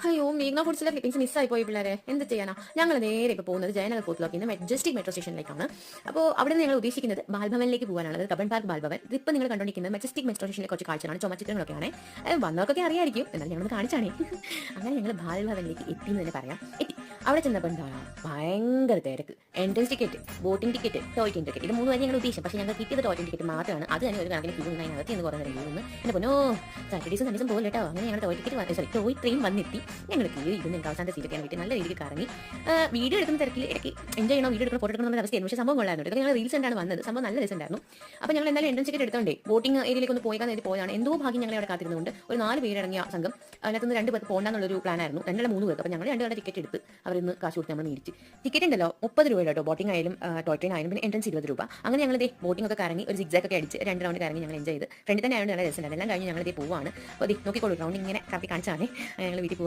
അയ്യോ, മേഘ്ന ഫുഡ്സിലെ ക്ലിപ്പിംഗ്സ് മിസ്സായി പോയി പിള്ളേരെ. എന്ത് ചെയ്യാനാ? ഞങ്ങൾ നേരെ ഇപ്പോൾ പോകുന്നത് ജയനഗർ ഫോർത്ത് നിന്ന് മെജസ്റ്റിക് മെട്രോ സ്റ്റേഷനിലേക്കാണ്. അപ്പോൾ അവിടെ നിന്ന് ഞങ്ങൾ ഉദ്ദേശിക്കുന്നത് ബാൽഭവനിലേക്ക് പോകാനുള്ളത്. Cubbon park Balbhavan. ഇതിപ്പോൾ നിങ്ങൾ കണ്ടുകൊണ്ടിരിക്കുന്നത് മെജസ്റ്റിക് മെട്രോ സ്റ്റേഷനിലെ കുറച്ച് കാഴ്ചകളാണ്, ചുമച്ചിത്രങ്ങളൊക്കെയാണ്. വന്നവർക്കൊക്കെ അറിയായിരിക്കും, എന്നാൽ ഞങ്ങൾ കാണിച്ചാണേ. അങ്ങനെ ഞങ്ങൾ ബാൽഭവനിലേക്ക് എത്തി എന്ന് തന്നെ പറയാം. എത്തി അവിടെ ചെന്നപ്പോൾ എന്താ ഭയങ്കര തിരക്ക്. Entrance ticket, boating ticket, toy train ticket, ഇത് മൂന്ന് വരെ ഞങ്ങൾ ഉദ്ദേശിച്ചത്. പക്ഷേ ഞങ്ങൾ കിട്ടിയത് ടോയ് ട്രെയിൻ ടിക്കറ്റ് മാത്രമാണ്. അത് തന്നെ ഒരു കണക്കിന് ക്യൂ നിന്ന് അതിനകത്ത് എന്ന് കുറേ നേരം ക്യൂ നിന്ന് എൻ്റെ പൊന്നോ സാറ്റർഡേസും സൺഡേസും പോലെ കേട്ടോ. അങ്ങനെ ഞങ്ങൾ ടോയ് ട്രെയിൻ വന്നെത്തി. ഞങ്ങൾ കയറി ഇരുന്ന് ഞങ്ങൾക്ക് അവസാനത്തെ സീറ്റൊക്കെയാണ് കിട്ടി. നല്ല രീതിക്ക് കറങ്ങി വീഡിയോ എടുക്കുന്ന തിരക്കിൽ ഇടയ്ക്ക് എൻജോയ് ചെയ്യണോ, വീഡിയോ എടുക്കണം, ഫോട്ടോ എടുക്കണം എന്ന അവസ്ഥയായിരുന്നു. പക്ഷേ സംഭവം കൊള്ളായിരുന്നു. ഇതൊക്കെ ഞങ്ങൾ റീൽസ് ഉണ്ടാണ് വന്നത്. സംഭവം നല്ല രസമുണ്ടായിരുന്നു. അപ്പോൾ ഞങ്ങൾ എന്തായാലും എൻട്രൻസ് ടിക്കറ്റ് എടുത്തോണ്ടേ ബോട്ടിംഗ് ഏരിയയിലേക്ക് ഒന്ന് പോകാൻ വേണ്ടി പോയതാണ്. എന്തോ ഭാഗ്യം ഞങ്ങളെ അവിടെ കാത്തിരുന്നുകൊണ്ട് ഒരു 4 പേരടങ്ങിയ സംഘം. അതിനകത്ത് 2 പേർക്ക് പോകണ്ടെന്നുള്ളൊരു പ്ലാനായിരുന്നു. 3 പേർക്ക്. അപ്പോൾ ഞങ്ങൾ 2 പേരുടെ ടിക്കറ്റ് എടുത്ത് അവരിന്ന് കാശ് കൊടുത്ത് നമ്മൾ മേടിച്ച്. ടിക്കറ്റ് ഉണ്ടല്ലോ 30 രൂപ കേട്ടോ. ബോട്ടിംഗ് ആയാലും ടോയ് ട്രെയിൻ ആയാലും പിന്നെ എൻട്രൻസ് 20 രൂപ. അങ്ങനെ ഞങ്ങൾ ബോട്ടിംഗ് ഒക്കെ കറങ്ങി ഒരു സിഗ്സാക്ക് ഒക്കെ അടിച്ച് 2 റൗണ്ട് കറങ്ങി ഞങ്ങൾ എൻജോയ് ചെയ്ത്. ഫ്രണ്ടിൽ തന്നെ ആയതുകൊണ്ട് നല്ല രസമുണ്ടായിരുന്നു. എല്ലാം കഴിഞ്ഞ് ഞങ്ങൾ പോവാണ്. അപ്പോൾ നോക്കിക്കോളൂ, റൗണ്ട് ഇങ്ങനെ കറക്കി കാണിച്ചാണ് ഞങ്ങൾ വീട്ടിൽ പോവാണ്.